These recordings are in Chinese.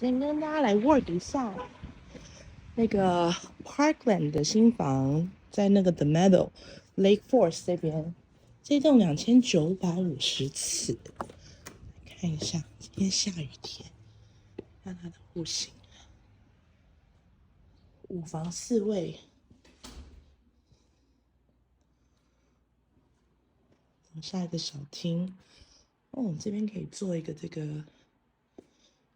今天跟大家来 work 一下那个 Parkland 的新房，在那个 The Meadow Lake Forest 这边，这栋2950尺。看一下，今天下雨天，看它的户型，5房4卫。我们下一个小厅，哦，这边可以做一个这个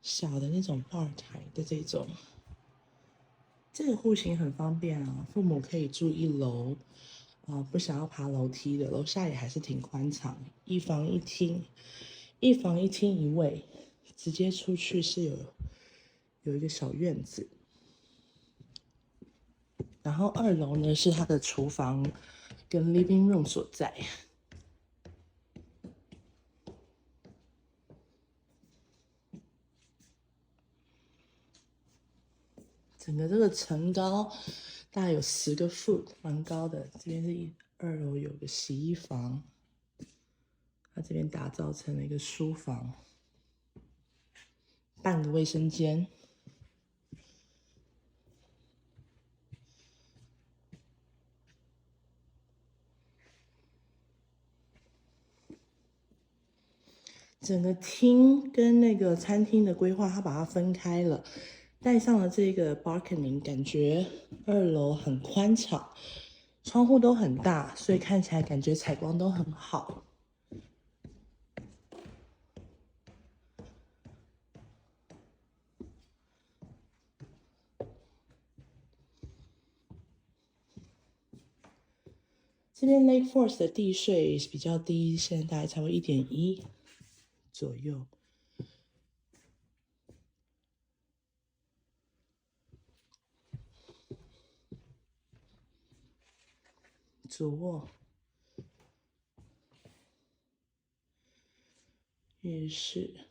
小的那种 bar 台的这种。这个户型很方便啊，父母可以住1楼，不想要爬楼梯的，楼下也还是挺宽敞，1房1厅，1房1厅1卫，直接出去是有一个小院子，然后2楼呢是它的厨房跟 living room 所在。整个这个层高大概有10个 foot， 蛮高的。这边是2楼有个洗衣房，它这边打造成了一个书房，半个卫生间。整个厅跟那个餐厅的规划，它把它分开了，带上了这个 balcony， 感觉2楼很宽敞，窗户都很大，所以看起来感觉采光都很好。这边 Lake Forest 的地税比较低，现在大概差不多1.1左右。主卧、浴室。